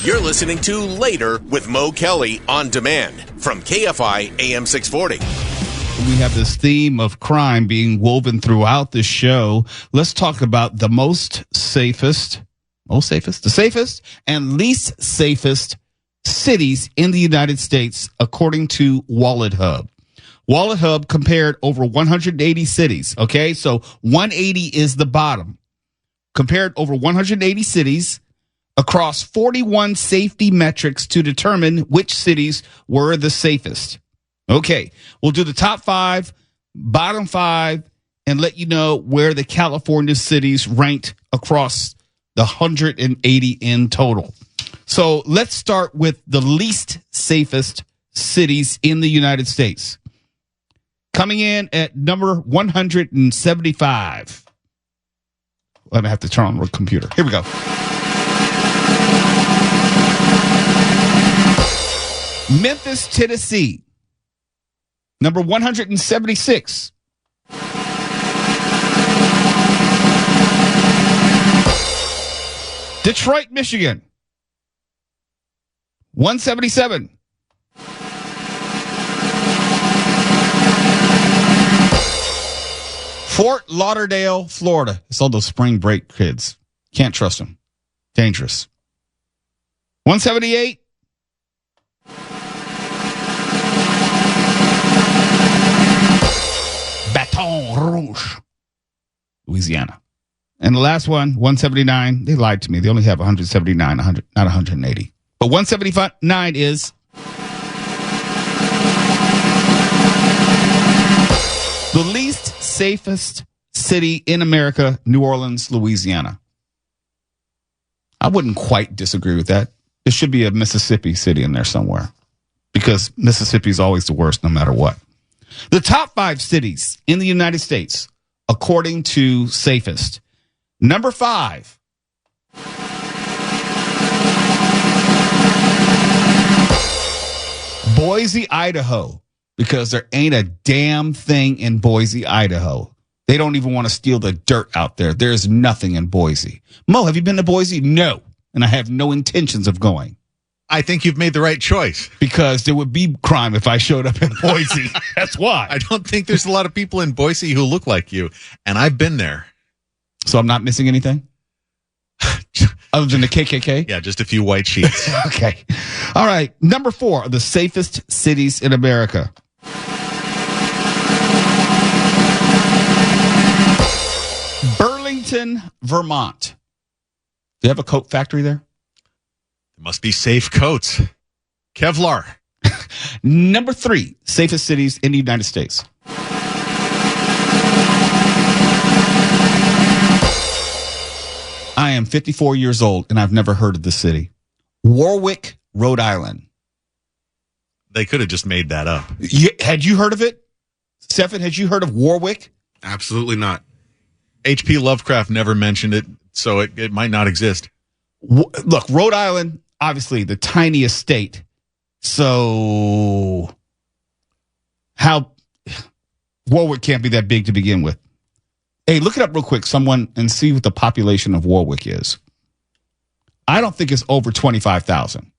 You're listening to Later with Mo Kelly on demand from KFI AM 640. We have this theme of crime being woven throughout the show. Let's talk about the the safest and least safest cities in the United States, according to Wallet Hub. Wallet Hub compared over 180 cities. Okay, so 180 is the bottom. Compared over 180 cities across 41 safety metrics to determine which cities were the safest. Okay, we'll do the top 5, bottom 5, and let you know where the California cities ranked across the 180 in total. So let's start with the least safest cities in the United States. Coming in at number 175. I'm going to have to turn on the computer. Here we go. Memphis, Tennessee. Number 176. Detroit, Michigan. 177. Fort Lauderdale, Florida. It's all those spring break kids. Can't trust them. Dangerous. 178. Baton Rouge, Louisiana. And the last one, 179. They lied to me. They only have 179, 100, not 180. But 179 is the least safest city in America, New Orleans, Louisiana. I wouldn't quite disagree with that. There should be a Mississippi city in there somewhere because Mississippi is always the worst no matter what. The top 5 cities in the United States, according to Safest. Number 5. Boise, Idaho, because there ain't a damn thing in Boise, Idaho. They don't even want to steal the dirt out there. There's nothing in Boise. Mo, have you been to Boise? No. And I have no intentions of going. I think you've made the right choice. Because there would be crime if I showed up in Boise. That's why. I don't think there's a lot of people in Boise who look like you. And I've been there. So I'm not missing anything? Other than the KKK? Yeah, just a few white sheets. Okay. All right. Number 4, the safest cities in America. Burlington, Vermont. Do you have a coat factory there? There must be safe coats. Kevlar. Number 3, safest cities in the United States. I am 54 years old, and I've never heard of the city. Warwick, Rhode Island. They could have just made that up. Had you heard of it? Stephen, had you heard of Warwick? Absolutely not. H.P. Lovecraft never mentioned it, so it might not exist. Look, Rhode Island, obviously the tiniest state. So Warwick can't be that big to begin with. Hey, look it up real quick, someone, and see what the population of Warwick is. I don't think it's over 25,000.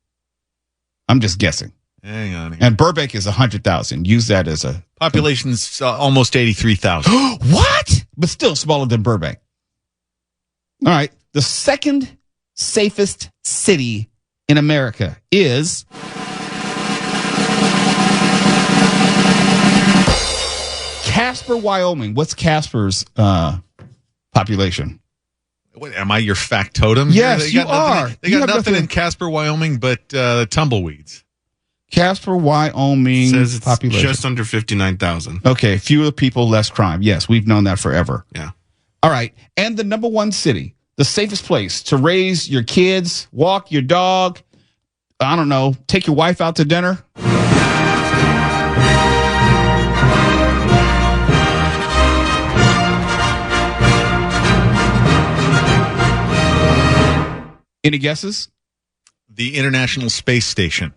I'm just guessing. Hang on. And Burbank is 100,000. Use that as a... Population's almost 83,000. What? But still smaller than Burbank. All right. The second safest city in America is... Casper, Wyoming. What's Casper's population? Wait, am I your factotum? Yes, you are. They got nothing in Casper, Wyoming, but tumbleweeds. Casper, Wyoming Says it's population. just under 59,000. Okay, fewer people, less crime. Yes, we've known that forever. Yeah. All right, and the number 1 city, the safest place to raise your kids, walk your dog, I don't know, take your wife out to dinner. Any guesses? The International Space Station.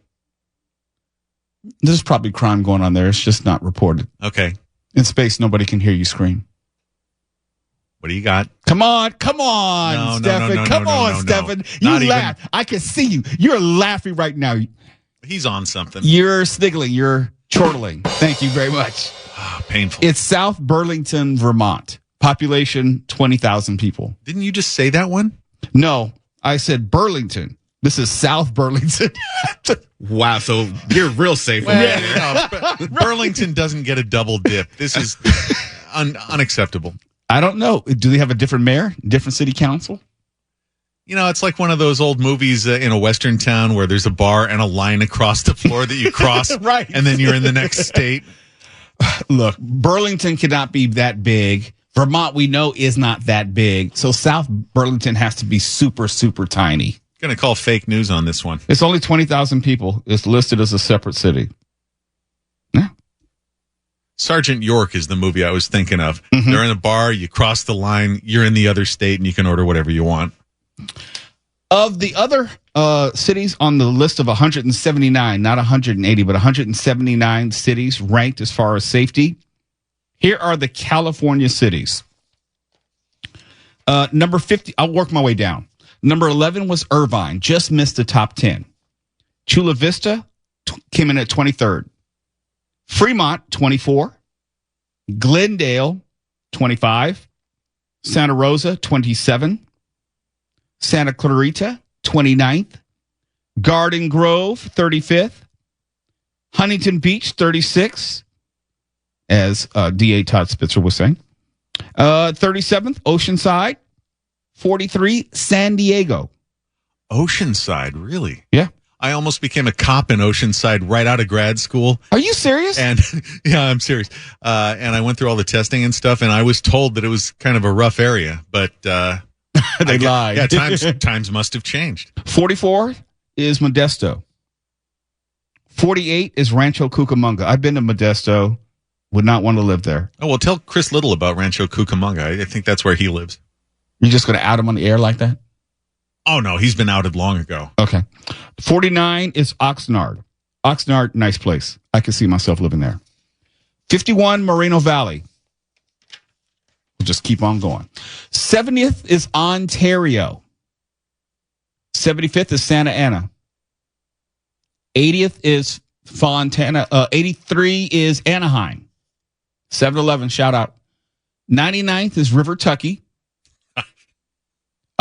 There's probably crime going on there. It's just not reported. Okay. In space, nobody can hear you scream. What do you got? Come on, No, Stefan. Come on, Stefan. Not You laugh. I can see you. You're laughing right now. He's on something. You're sniggling. You're chortling. Thank you very much. Painful. It's South Burlington, Vermont. Population 20,000 people. Didn't you just say that one? No, I said Burlington. This is South Burlington. Wow, so you're real safe. Burlington doesn't get a double dip. This is unacceptable. I don't know. Do they have a different mayor, different city council? You know, it's like one of those old movies in a Western town where there's a bar and a line across the floor that you cross, Right. And then you're in the next state. Look, Burlington cannot be that big. Vermont, we know, is not that big. So South Burlington has to be super, super tiny. Going to call fake news on this one. It's only 20,000 people. It's listed as a separate city. Yeah. Sergeant York is the movie I was thinking of. Mm-hmm. They're in a bar, you cross the line, you're in the other state, and you can order whatever you want. Of the other cities on the list of 179, not 180, but 179 cities ranked as far as safety, here are the California cities. Number 50, I'll work my way down. Number 11 was Irvine, just missed the top 10. Chula Vista came in at 23rd. Fremont, 24. Glendale, 25. Santa Rosa, 27. Santa Clarita, 29th. Garden Grove, 35th. Huntington Beach, 36th, as D.A. Todd Spitzer was saying. 37th, Oceanside. 43, San Diego. Oceanside, really? Yeah. I almost became a cop in Oceanside right out of grad school. Are you serious? And yeah, I'm serious. And I went through all the testing and stuff, and I was told that it was kind of a rough area, but They lied. Yeah, times must have changed. 44 is Modesto. 48 is Rancho Cucamonga. I've been to Modesto. Would not want to live there. Oh, well, tell Chris Little about Rancho Cucamonga. I think that's where he lives. You're just going to out him on the air like that? Oh, no, he's been outed long ago. Okay. 49 is Oxnard. Oxnard, nice place. I can see myself living there. 51, Moreno Valley. We'll just keep on going. 70th is Ontario. 75th is Santa Ana. 80th is Fontana. 83 is Anaheim. 7-Eleven, shout out. 99th is River Tucky.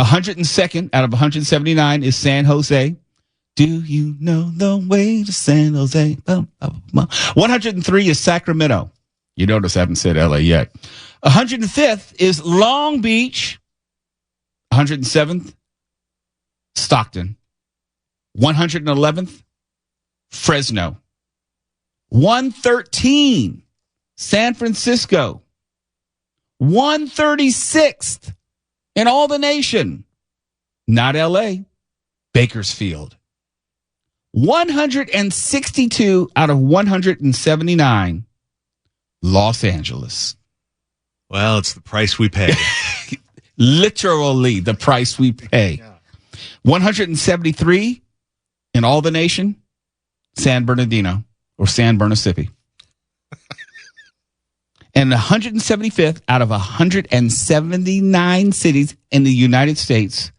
102nd out of 179 is San Jose. Do you know the way to San Jose? 103 is Sacramento. You notice I haven't said LA yet. 105th is Long Beach. 107th, Stockton. 111th, Fresno. 113, San Francisco. 136th in all the nation, not LA, Bakersfield. 162 out of 179, Los Angeles. Well, it's the price we pay. Literally the price we pay. Yeah. 173 in all the nation, San Bernardino or San Bernardino. And 175th out of 179 cities in the United States,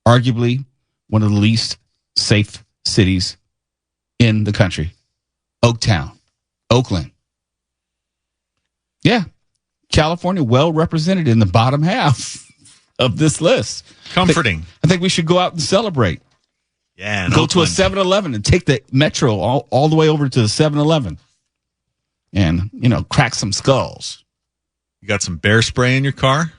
arguably one of the least safe cities in the country. Oaktown, Oakland. Yeah. California well represented in the bottom half of this list. Comforting. I think we should go out and celebrate. Yeah. Go to a 7-Eleven and take the metro all the way over to the 7-Eleven. And, crack some skulls. You got some bear spray in your car?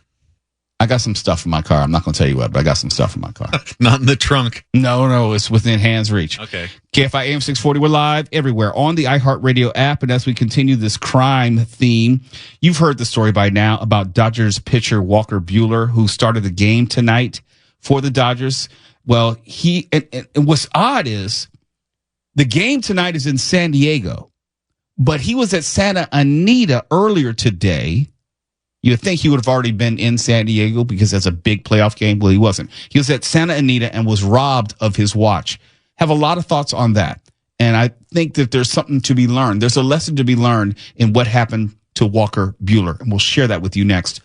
I got some stuff in my car. I'm not going to tell you what, but I got some stuff in my car. Not in the trunk. No, it's within hand's reach. Okay. KFI AM 640, we're live everywhere on the iHeartRadio app. And as we continue this crime theme, you've heard the story by now about Dodgers pitcher Walker Buehler, who started the game tonight for the Dodgers. Well, and what's odd is the game tonight is in San Diego. But he was at Santa Anita earlier today. You'd think he would have already been in San Diego because that's a big playoff game. Well, he wasn't. He was at Santa Anita and was robbed of his watch. Have a lot of thoughts on that. And I think that there's something to be learned. There's a lesson to be learned in what happened to Walker Buehler. And we'll share that with you next.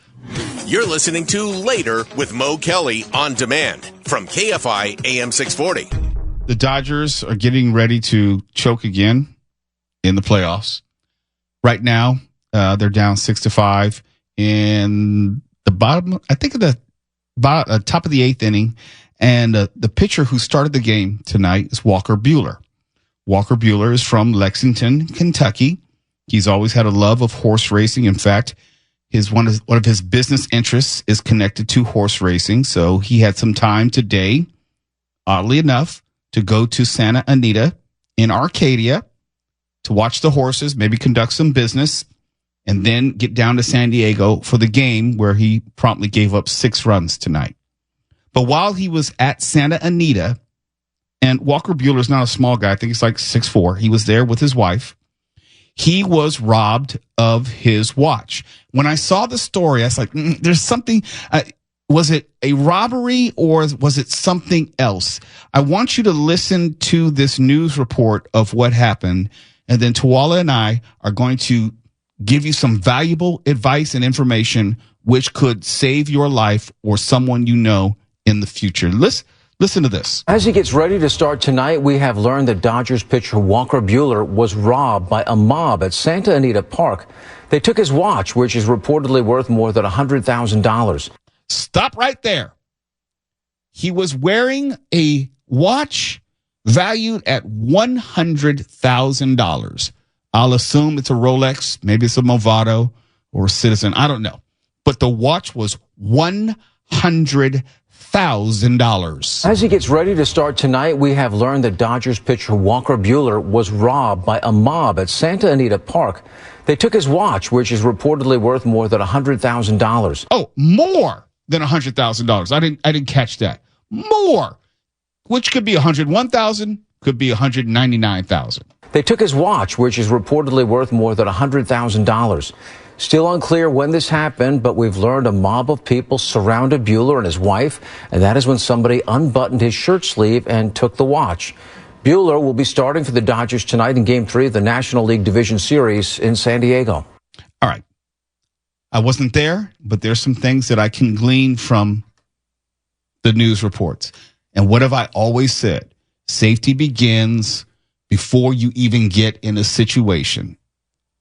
You're listening to Later with Mo Kelly on demand from KFI AM 640. The Dodgers are getting ready to choke again in the playoffs. Right now, they're down 6-5 in the bottom, I think, of the top of the eighth inning. And the pitcher who started the game tonight is Walker Buehler. Walker Buehler is from Lexington, Kentucky. He's always had a love of horse racing. In fact, one of his business interests is connected to horse racing. So he had some time today, oddly enough, to go to Santa Anita in Arcadia to watch the horses, maybe conduct some business, and then get down to San Diego for the game where he promptly gave up 6 runs tonight. But while he was at Santa Anita, and Walker Buehler is not a small guy, I think he's like 6'4", he was there with his wife. He was robbed of his watch. When I saw the story, I was like, there's something. Was it a robbery or was it something else? I want you to listen to this news report of what happened. And then Tuwala and I are going to give you some valuable advice and information which could save your life or someone you know in the future. Listen to this. As he gets ready to start tonight, we have learned that Dodgers pitcher Walker Buehler was robbed by a mob at Santa Anita Park. They took his watch, which is reportedly worth more than $100,000. Stop right there. He was wearing a watch valued at $100,000. I'll assume it's a Rolex, maybe it's a Movado or a Citizen. I don't know. But the watch was $100,000. As he gets ready to start tonight, we have learned that Dodgers pitcher Walker Buehler was robbed by a mob at Santa Anita Park. They took his watch, which is reportedly worth more than $100,000. Oh, more than $100,000. I didn't catch that. More, which could be $101,000, could be $199,000. They took his watch, which is reportedly worth more than $100,000. Still unclear when this happened, but we've learned a mob of people surrounded Buehler and his wife, and that is when somebody unbuttoned his shirt sleeve and took the watch. Buehler will be starting for the Dodgers tonight in Game 3 of the National League Division Series in San Diego. All right. I wasn't there, but there's some things that I can glean from the news reports. And what have I always said? Safety begins before you even get in a situation.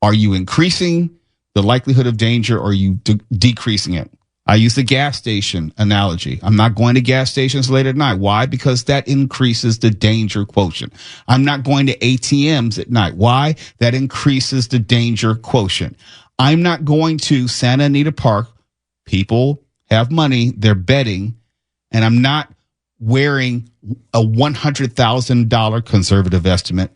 Are you increasing the likelihood of danger, or are you decreasing it? I use the gas station analogy. I'm not going to gas stations late at night. Why? Because that increases the danger quotient. I'm not going to ATMs at night. Why? That increases the danger quotient. I'm not going to Santa Anita Park. People have money. They're betting. And I'm not wearing a $100,000 conservative estimate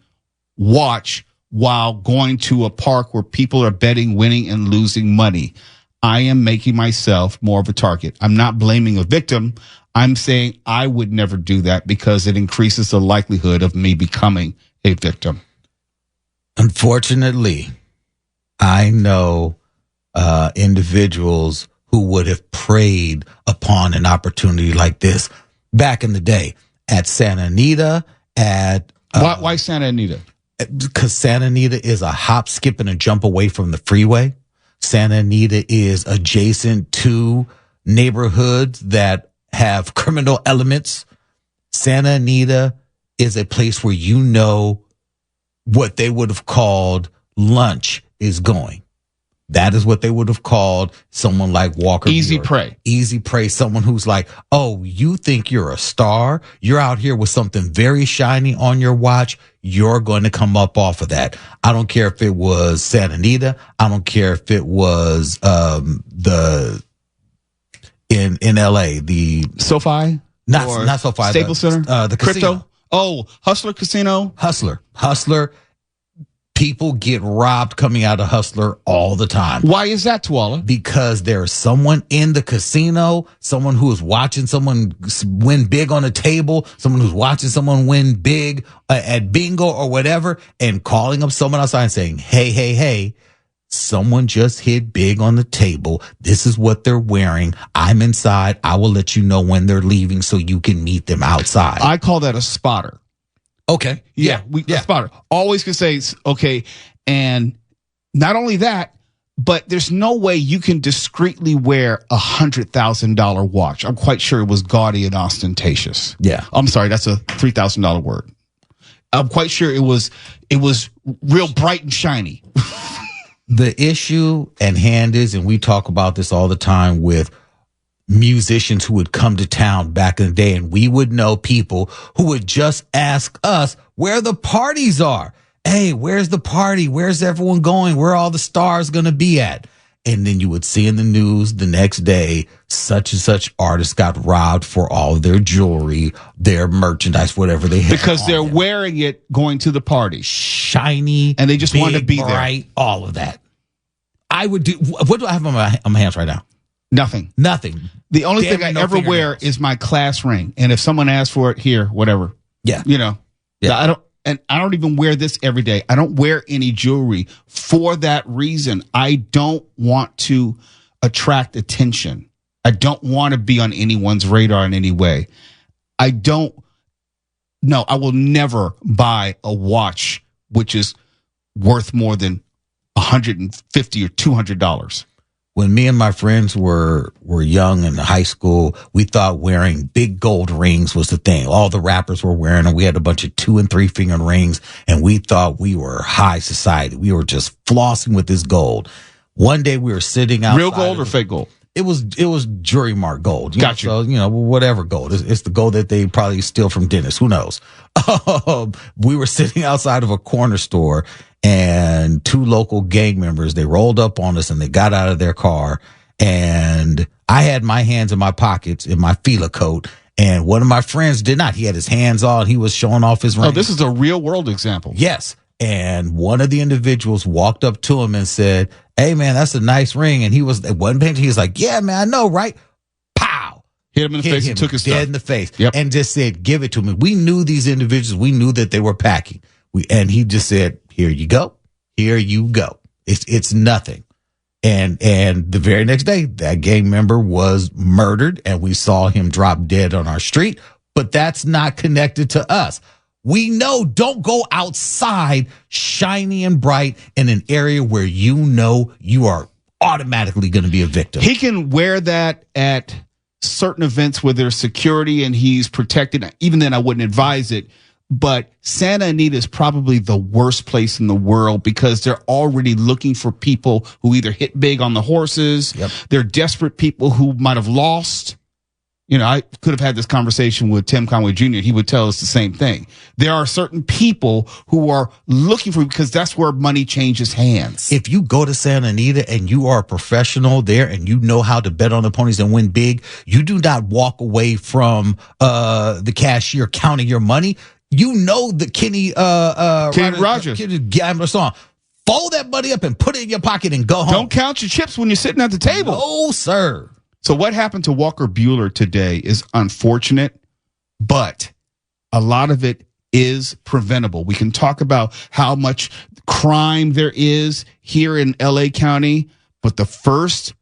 watch while going to a park where people are betting, winning, and losing money. I am making myself more of a target. I'm not blaming a victim. I'm saying I would never do that because it increases the likelihood of me becoming a victim. Unfortunately, I know individuals who would have preyed upon an opportunity like this back in the day at Santa Anita. Why Santa Anita? Because Santa Anita is a hop, skip, and a jump away from the freeway. Santa Anita is adjacent to neighborhoods that have criminal elements. Santa Anita is a place where you know what they would have called lunch is going. That is what they would have called someone like Walker. Easy Buehler. prey. Easy prey. Someone who's like, oh, you think you're a star? You're out here with something very shiny on your watch. You're going to come up off of that. I don't care if it was Santa Anita. I don't care if it was in LA, the SoFi? Not SoFi. Staples Center? The Crypto? casino. Oh, Hustler Casino? Hustler. People get robbed coming out of Hustler all the time. Why is that, Tuwala? Because there's someone in the casino, someone who is watching someone win big on a table, someone who's watching someone win big at bingo or whatever, and calling up someone outside and saying, hey, someone just hit big on the table. This is what they're wearing. I'm inside. I will let you know when they're leaving so you can meet them outside. I call that a spotter. Okay. A spotter. Always can say, okay. And not only that, But there's no way you can discreetly wear $100,000 watch. I'm quite sure it was gaudy and ostentatious. Yeah. I'm sorry, that's a $3,000 word. I'm quite sure it was real bright and shiny. The issue at hand is, and we talk about this all the time with musicians who would come to town back in the day, and we would know people who would just ask us where the parties are. Hey, where's the party? Where's everyone going? Where are all the stars going to be at? And then you would see in the news the next day, such and such artist got robbed for all of their jewelry, their merchandise, whatever they had. Because they're wearing it going to the party. Shiny. And they just want to be bright, there. All of that. I would do. What do I have on my hands right now? Nothing. The only thing I ever wear is my class ring. And if someone asks for it, here, whatever. Yeah. You know, yeah. I don't even wear this every day. I don't wear any jewelry for that reason. I don't want to attract attention. I don't want to be on anyone's radar in any way. I will never buy a watch which is worth more than $150 or $200. When me and my friends were young in high school, we thought wearing big gold rings was the thing. All the rappers were wearing them. We had a bunch of 2 and 3 finger rings, and we thought we were high society. We were just flossing with this gold. One day we were sitting outside. Real gold or fake gold? It was jury mark gold. Gotcha. So, whatever gold. It's the gold that they probably steal from dentists. Who knows? We were sitting outside of a corner store, and 2 local gang members, they rolled up on us and they got out of their car, and I had my hands in my pockets in my Fila coat, and one of my friends did not. He had his hands on. He was showing off his ring. Oh, this is a real world example. Yes. And one of the individuals walked up to him and said, "Hey man, that's a nice ring." And he wasn't paying. He was like, "Yeah, man, I know, right?" Pow! Hit him in the face and took his dead stuff. in the face. Yep. And just said, "Give it to me." We knew these individuals. We knew that they were packing. And he just said, "Here you go. Here you go." It's nothing. And the very next day, that gang member was murdered, and we saw him drop dead on our street. But that's not connected to us. We know, don't go outside shiny and bright in an area where you know you are automatically going to be a victim. He can wear that at certain events where there's security and he's protected. Even then, I wouldn't advise it. But Santa Anita is probably the worst place in the world because they're already looking for people who either hit big on the horses. Yep. They're desperate people who might have lost. I could have had this conversation with Tim Conway Jr. He would tell us the same thing. There are certain people who are looking for, because that's where money changes hands. If you go to Santa Anita and you are a professional there and you know how to bet on the ponies and win big, you do not walk away from the cashier counting your money. You know the Kenny Rogers gambler song. Fold that money up and put it in your pocket and go home. Don't count your chips when you're sitting at the table. No, sir. So what happened to Walker Buehler today is unfortunate, but a lot of it is preventable. We can talk about how much crime there is here in LA County, but the first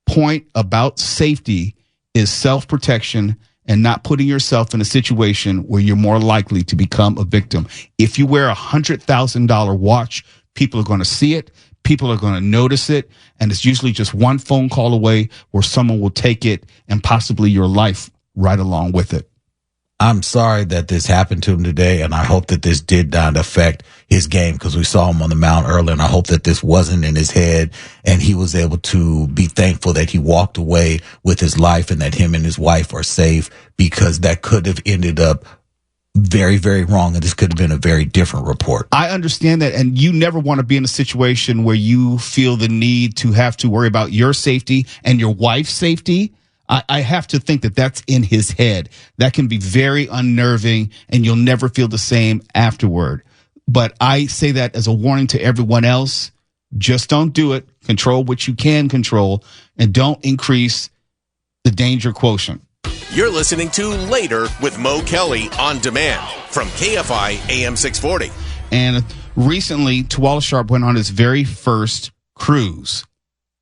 point about safety is self-protection and not putting yourself in a situation where you're more likely to become a victim. If you wear a $100,000 watch, people are going to see it. People are going to notice it, and it's usually just one phone call away where someone will take it and possibly your life right along with it. I'm sorry that this happened to him today, and I hope that this did not affect his game because we saw him on the mound earlier, and I hope that this wasn't in his head and he was able to be thankful that he walked away with his life and that him and his wife are safe, because that could have ended up very, very wrong, and this could have been a very different report. I understand that, and you never want to be in a situation where you feel the need to have to worry about your safety and your wife's safety. I have to think that that's in his head. That can be very unnerving, and you'll never feel the same afterward. But I say that as a warning to everyone else. Just don't do it. Control what you can control, and don't increase the danger quotient. You're listening to Later with Mo Kelly on demand from KFI AM 640. And recently, Tuwala Sharp went on his very first cruise.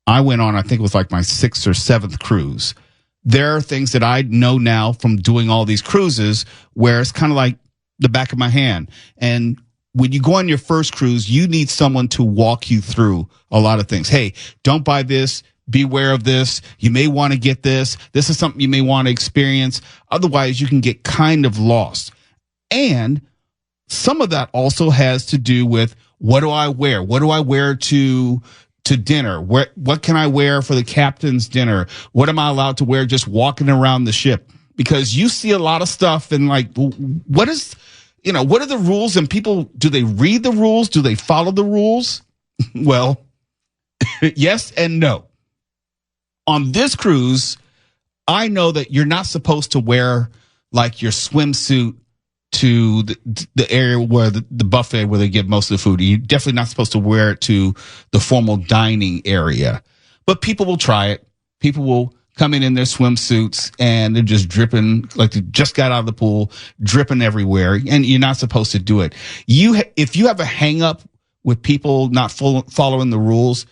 I went on, I think it was like my 6th or 7th cruise. There are things that I know now from doing all these cruises where it's kind of like the back of my hand. And when you go on your first cruise, you need someone to walk you through a lot of things. Hey, don't buy this. Beware of this. You may want to get this. This is something you may want to experience. Otherwise, you can get kind of lost. And some of that also has to do with, what do I wear? What do I wear to dinner? What can I wear for the captain's dinner? What am I allowed to wear just walking around the ship? Because you see a lot of stuff and like, what are the rules? And people, do they read the rules? Do they follow the rules? Well, yes and no. On this cruise, I know that you're not supposed to wear like your swimsuit to the area where the buffet where they give most of the food. You're definitely not supposed to wear it to the formal dining area. But people will try it. People will come in their swimsuits and they're just dripping, like they just got out of the pool, dripping everywhere. And you're not supposed to do it. If you have a hang up with people not following the rules,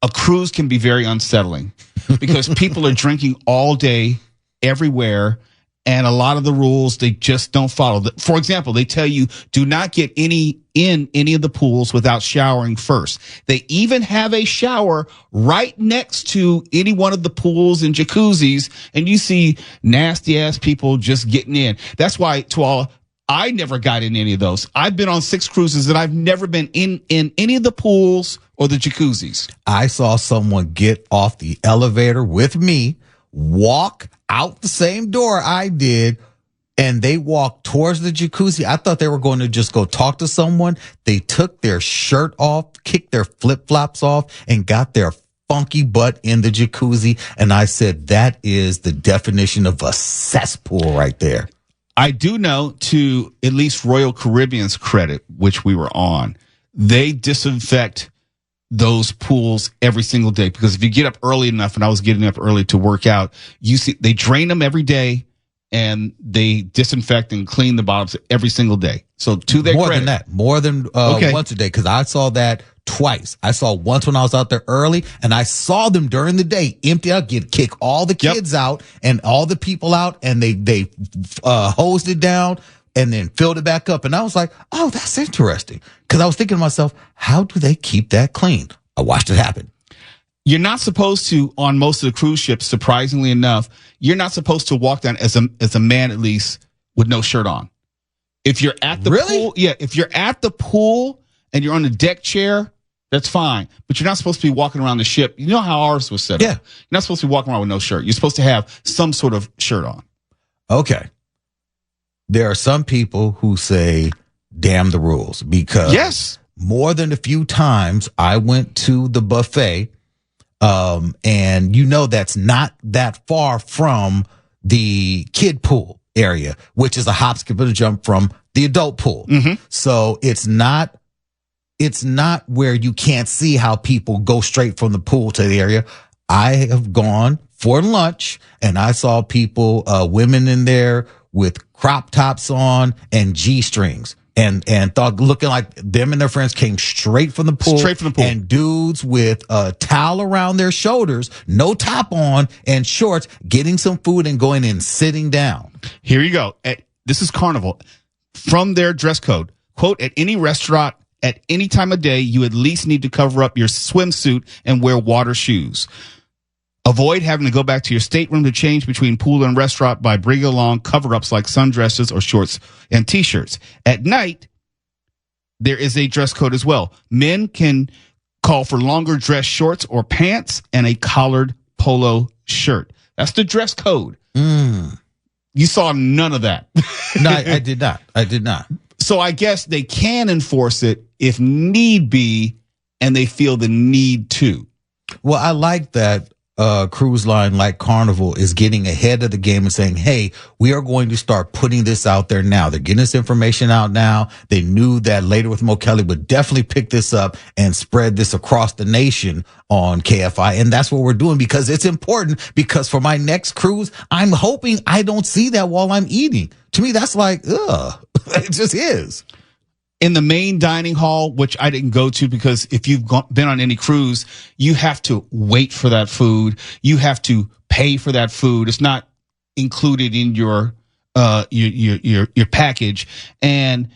a cruise can be very unsettling because people are drinking all day everywhere. And a lot of the rules, they just don't follow. For example, they tell you, do not get in any of the pools without showering first. They even have a shower right next to any one of the pools and jacuzzis. And you see nasty ass people just getting in. That's why I never got in any of those. I've been on 6 cruises and I've never been in any of the pools or the jacuzzis. I saw someone get off the elevator with me, walk out the same door I did, and they walked towards the jacuzzi. I thought they were going to just go talk to someone. They took their shirt off, kicked their flip-flops off, and got their funky butt in the jacuzzi. And I said, that is the definition of a cesspool right there. I do know, to at least Royal Caribbean's credit, which we were on, they disinfect those pools every single day, because if you get up early enough, and I was getting up early to work out, you see they drain them every day and they disinfect and clean the bottoms every single day. So to their credit, more than once a day, because I saw that twice. I saw once when I was out there early, and I saw them during the day empty out, kick all the kids out and all the people out, and they hosed it down and then filled it back up. And I was like, oh, that's interesting. Because I was thinking to myself, how do they keep that clean? I watched it happen. You're not supposed to, on most of the cruise ships, surprisingly enough, you're not supposed to walk down as a man, at least, with no shirt on. If you're at the pool, if you're at the pool and you're on the deck chair, that's fine. But you're not supposed to be walking around the ship. You know how ours was set up. You're not supposed to be walking around with no shirt. You're supposed to have some sort of shirt on. Okay. There are some people who say, damn the rules, because more than a few times I went to the buffet, and that's not that far from the kid pool area, which is a hop, skip, and a jump from the adult pool. Mm-hmm. So it's not where you can't see how people go straight from the pool to the area. I have gone for lunch and I saw people, women in there with crop tops on and G-strings, and thought looking like them and their friends came straight from the pool. And dudes with a towel around their shoulders, no top on, and shorts, getting some food and going in, sitting down. Here you go. This is Carnival. From their dress code, quote, at any restaurant at any time of day, you at least need to cover up your swimsuit and wear water shoes. Avoid having to go back to your stateroom to change between pool and restaurant by bringing along cover-ups like sundresses or shorts and T-shirts. At night, there is a dress code as well. Men can call for longer dress shorts or pants and a collared polo shirt. That's the dress code. You saw none of that. No, I did not. I did not. So I guess they can enforce it if need be, and they feel the need to. Well, I like that. Cruise line like Carnival is getting ahead of the game and saying, hey, we are going to start putting this out there now. They're getting this information out now. They knew that Later with Mo Kelly would definitely pick this up and spread this across the nation on KFI. And that's what we're doing, because it's important, because for my next cruise, I'm hoping I don't see that while I'm eating. To me, that's like, ugh, it just is. In the main dining hall, which I didn't go to, because if you've been on any cruise, you have to wait for that food. You have to pay for that food. It's not included in your package. And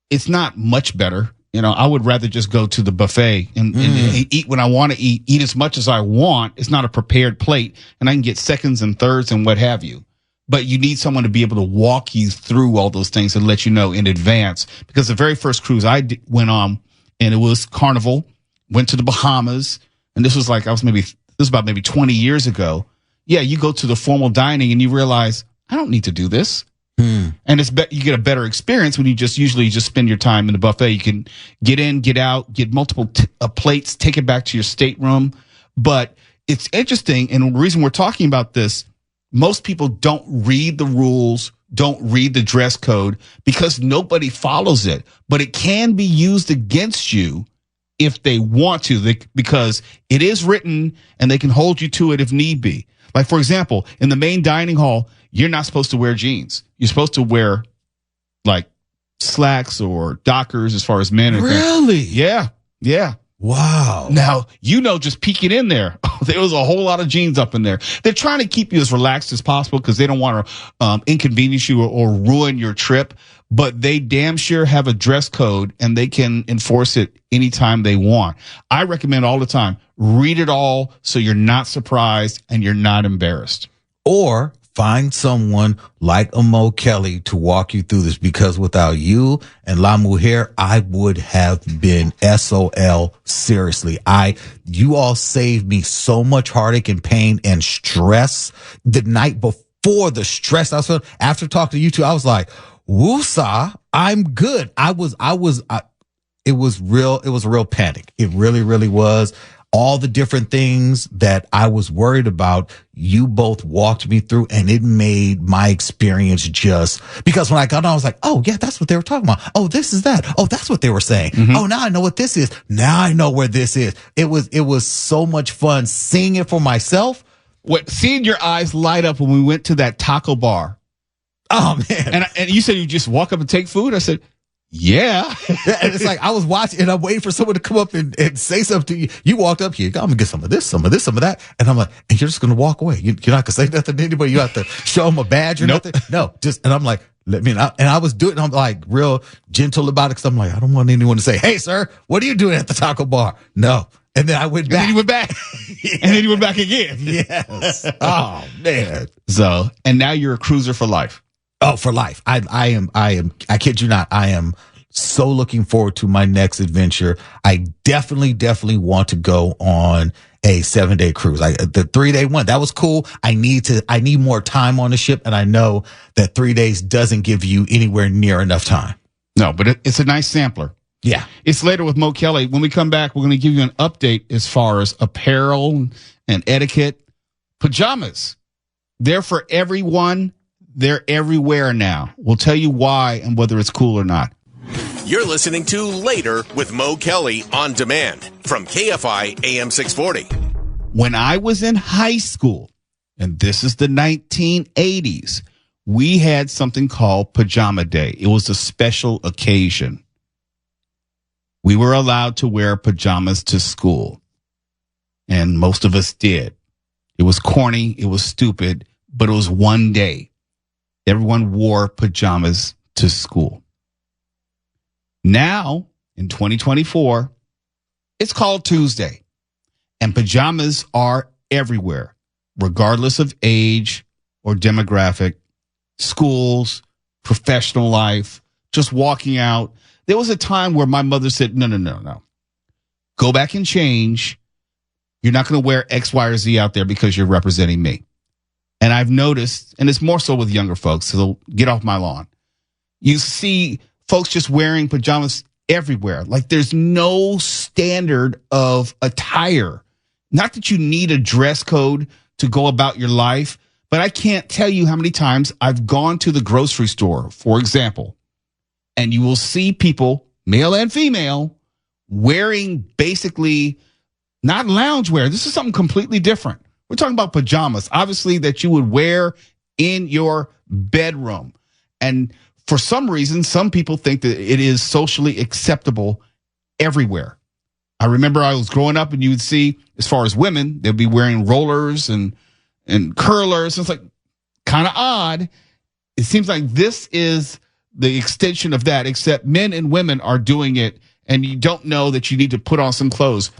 it's not much better. I would rather just go to the buffet and eat when I want to eat as much as I want. It's not a prepared plate, and I can get seconds and thirds and what have you. But you need someone to be able to walk you through all those things and let you know in advance. Because the very first cruise I went on, and it was Carnival, went to the Bahamas, and this was about maybe 20 years ago. Yeah, you go to the formal dining and you realize, I don't need to do this. And you get a better experience when you usually spend your time in the buffet. You can get in, get out, get multiple plates, take it back to your stateroom. But it's interesting, and the reason we're talking about this, most people don't read the rules, don't read the dress code because nobody follows it. But it can be used against you if they want to, because it is written and they can hold you to it if need be. Like, for example, in the main dining hall, you're not supposed to wear jeans. You're supposed to wear like slacks or Dockers as far as men. Really? Yeah. Yeah. Wow. Now, just peeking in there, there was a whole lot of jeans up in there. They're trying to keep you as relaxed as possible because they don't want to inconvenience you or ruin your trip. But they damn sure have a dress code and they can enforce it anytime they want. I recommend all the time, read it all so you're not surprised and you're not embarrassed. Or find someone like a Mo Kelly to walk you through this, because without you and La Mujer, I would have been SOL. Seriously. You all saved me so much heartache and pain and stress the night before. The stress I was feeling after talking to you two, I was like, woosah, I'm good. It was a real panic. It really, really was. All the different things that I was worried about, you both walked me through, and it made my experience because when I got on, I was like, oh yeah, that's what they were talking about. Oh, this is that. Oh, that's what they were saying. Mm-hmm. Oh, now I know what this is. Now I know where this is. It was so much fun seeing it for myself. Seeing your eyes light up when we went to that taco bar. Oh man. And you said you just walk up and take food. I said, yeah. And it's like I was watching and I'm waiting for someone to come up and say something to you. You walked up here, I'm gonna get some of this, some of that. And I'm like, and you're just gonna walk away. You're not gonna say nothing to anybody. You have to show them a badge or nothing. No, and I'm like, let me know. And I was doing, I'm like real gentle about it because I'm like, I don't want anyone to say, hey sir, what are you doing at the taco bar? No. And then I went back. And then you went back. Yes. And then you went back again. Yes. Oh man. So, and now you're a cruiser for life. Oh, for life. I kid you not. I am so looking forward to my next adventure. I definitely want to go on a 7-day cruise. The 3-day one, that was cool. I need more time on the ship. And I know that 3 days doesn't give you anywhere near enough time. No, but it's a nice sampler. Yeah. It's later with Mo Kelly. When we come back, we're going to give you an update as far as apparel and etiquette. Pajamas. They're for everyone. They're everywhere now. We'll tell you why and whether it's cool or not. You're listening to Later with Mo Kelly on demand from KFI AM 640. When I was in high school, and this is the 1980s, we had something called Pajama Day. It was a special occasion. We were allowed to wear pajamas to school, and most of us did. It was corny, it was stupid, but it was one day. Everyone wore pajamas to school. Now, in 2024, it's called Tuesday, and pajamas are everywhere, regardless of age or demographic, schools, professional life, just walking out. There was a time where my mother said, no. Go back and change. You're not going to wear X, Y, or Z out there because you're representing me. And I've noticed, and it's more so with younger folks, so get off my lawn. You see folks just wearing pajamas everywhere. Like there's no standard of attire. Not that you need a dress code to go about your life, but I can't tell you how many times I've gone to the grocery store, for example, and you will see people, male and female, wearing basically not loungewear. This is something completely different. We're talking about pajamas, obviously, that you would wear in your bedroom. And for some reason, some people think that it is socially acceptable everywhere. I remember I was growing up and you would see, as far as women, they'd be wearing rollers and curlers. It's like kind of odd. It seems like this is the extension of that, except men and women are doing it, and you don't know that you need to put on some clothes.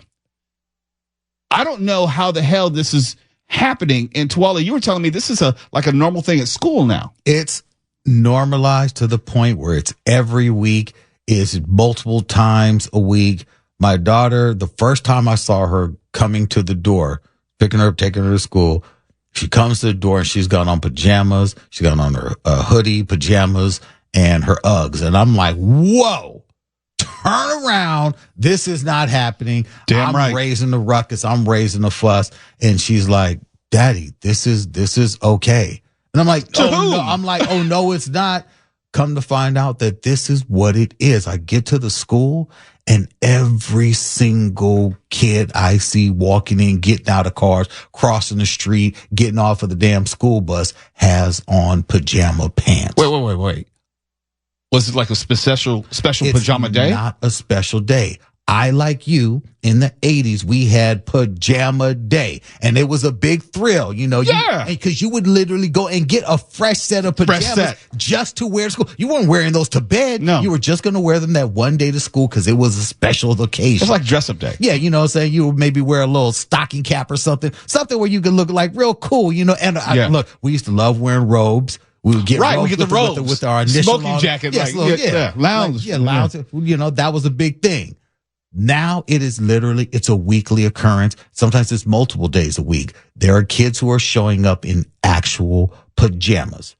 I don't know how the hell this is happening. And Twala, you were telling me this is like a normal thing at school now. It's normalized to the point where it's every week, it's multiple times a week. My daughter, the first time I saw her coming to the door, picking her up, taking her to school, she comes to the door and she's got on pajamas. She's got on her hoodie, pajamas, and her Uggs. And I'm like, whoa, turn around. This is not happening. Damn I'm right. raising the ruckus. I'm raising the fuss. And she's like, Daddy, this is okay. And I'm like, oh no, it's not. Come to find out that this is what it is. I get to the school and every single kid I see walking in, getting out of cars, crossing the street, getting off of the damn school bus has on pajama pants. Wait. Was it like a special pajama day? Not a special day. I, like you, in the 80s, we had pajama day, and it was a big thrill, Yeah. Because you would literally go and get a fresh set of pajamas just to wear to school. You weren't wearing those to bed. No. You were just going to wear them that one day to school because it was a special occasion. It's like dress up day. Yeah, you know what I'm saying? You would maybe wear a little stocking cap or something where you could look like real cool, And look, we used to love wearing robes. We would get right. We get the robes with our initial smoking jacket, yes, lounge, lounge. That was a big thing. Now it is literally, it's a weekly occurrence. Sometimes it's multiple days a week. There are kids who are showing up in actual pajamas.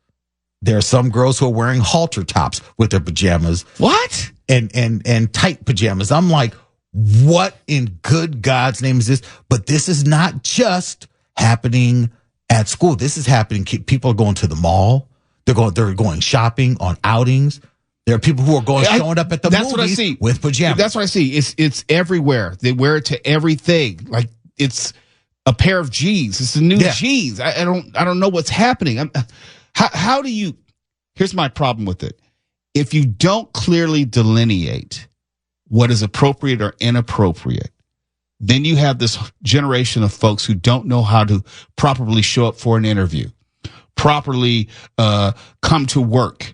There are some girls who are wearing halter tops with their pajamas. What? And tight pajamas. I'm like, what in good God's name is this? But this is not just happening at school. This is happening. People are going to the mall. They're going shopping on outings. There are people who are showing up at the movies what I see. With pajamas. That's what I see. It's everywhere. They wear it to everything. Like it's a pair of jeans. It's the new jeans. I don't know what's happening. How do you? Here's my problem with it. If you don't clearly delineate what is appropriate or inappropriate, then you have this generation of folks who don't know how to properly show up for an interview, properly come to work,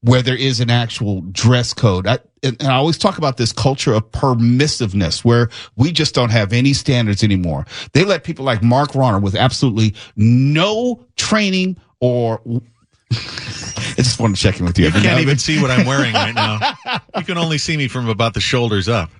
where there is an actual dress code. And I always talk about this culture of permissiveness where we just don't have any standards anymore. They let people like Mark Ronner with absolutely no training or... I just wanted to check in with you. You can't even see what I'm wearing right now. You can only see me from about the shoulders up.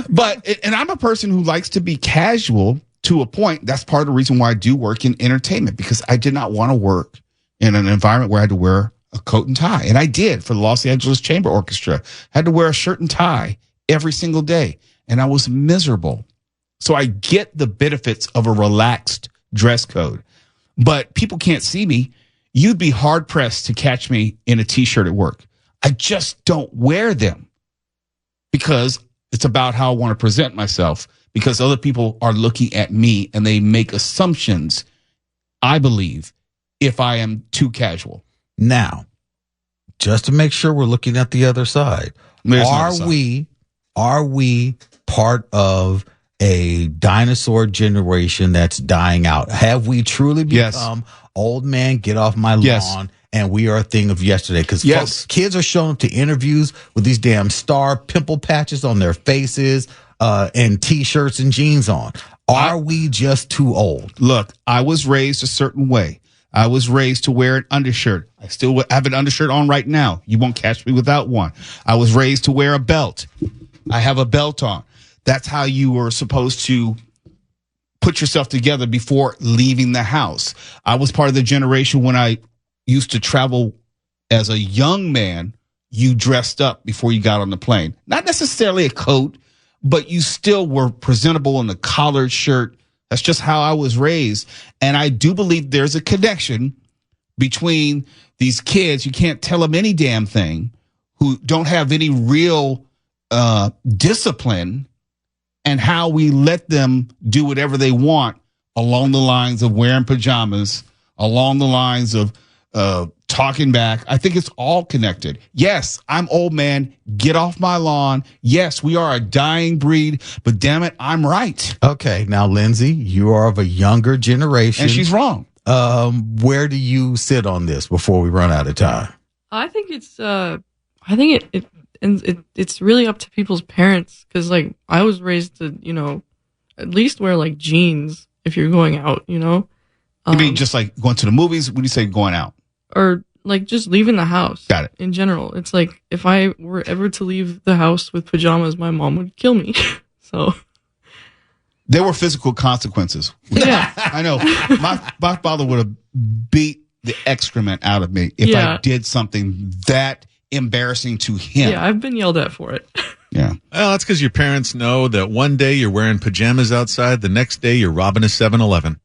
But I'm a person who likes to be casual to a point. That's part of the reason why I do work in entertainment, because I did not want to work in an environment where I had to wear a coat and tie. And I did for the Los Angeles Chamber Orchestra. Had to wear a shirt and tie every single day. And I was miserable. So I get the benefits of a relaxed dress code. But people can't see me. You'd be hard pressed to catch me in a t-shirt at work. I just don't wear them because it's about how I want to present myself, because other people are looking at me and they make assumptions, I believe, if I am too casual. Now, just to make sure we're looking at the other side, are we part of a dinosaur generation that's dying out? Have we truly become old man, get off my lawn, and we are a thing of yesterday? Because kids are showing up to interviews with these damn star pimple patches on their faces and T-shirts and jeans on. Are we just too old? Look, I was raised a certain way. I was raised to wear an undershirt. I still have an undershirt on right now. You won't catch me without one. I was raised to wear a belt. I have a belt on. That's how you were supposed to put yourself together before leaving the house. I was part of the generation when I used to travel as a young man. You dressed up before you got on the plane. Not necessarily a coat, but you still were presentable in a collared shirt. That's just how I was raised. And I do believe there's a connection between these kids, you can't tell them any damn thing, who don't have any real discipline, and how we let them do whatever they want along the lines of wearing pajamas, along the lines of talking back. I think it's all connected. Yes, I'm old man. Get off my lawn. Yes, we are a dying breed, but damn it, I'm right. Okay, now, Lindsay, you are of a younger generation. And she's wrong. Where do you sit on this before we run out of time? I think it's it's really up to people's parents, because like I was raised to, you know, at least wear like jeans if you're going out, you know. You mean just like going to the movies? When you say going out, or like just leaving the house? Got it. In general, it's like if I were ever to leave the house with pajamas, my mom would kill me. So there were physical consequences. Yeah, I know. My father would have beat the excrement out of me if I did something that embarrassing to him. Yeah, I've been yelled at for it. Yeah. Well, that's because your parents know that one day you're wearing pajamas outside, the next day you're robbing a 7-Eleven.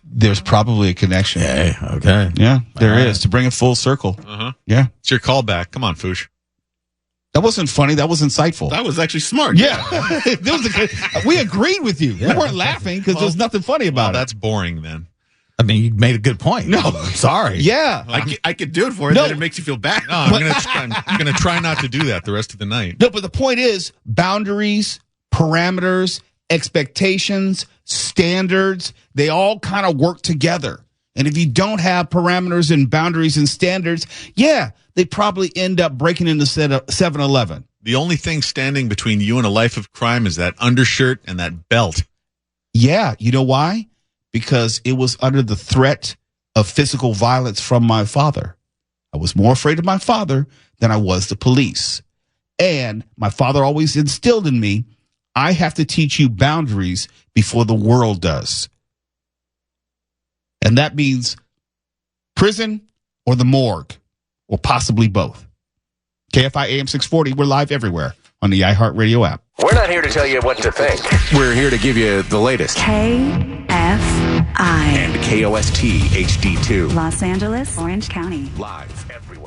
There's probably a connection. Hey, okay. Yeah, there is. To bring it full circle. Uh-huh. Yeah. It's your callback. Come on, Foosh. That wasn't funny. That was insightful. That was actually smart. Yeah. We agreed with you. We weren't laughing because there's nothing funny about it. That's boring then. I mean, you made a good point. No. I'm sorry. Yeah. I could do it for it. No. Then it makes you feel bad. No, I'm gonna try not to do that the rest of the night. No, but the point is boundaries, parameters, expectations, standards, they all kind of work together. And if you don't have parameters and boundaries and standards, they probably end up breaking into 7-Eleven. The only thing standing between you and a life of crime is that undershirt and that belt. Yeah, you know why? Because it was under the threat of physical violence from my father. I was more afraid of my father than I was the police. And my father always instilled in me, I have to teach you boundaries before the world does. And that means prison or the morgue, or possibly both. KFI AM 640, we're live everywhere on the iHeartRadio app. We're not here to tell you what to think. We're here to give you the latest. KFI. And KOST HD2. Los Angeles, Orange County. Live everywhere.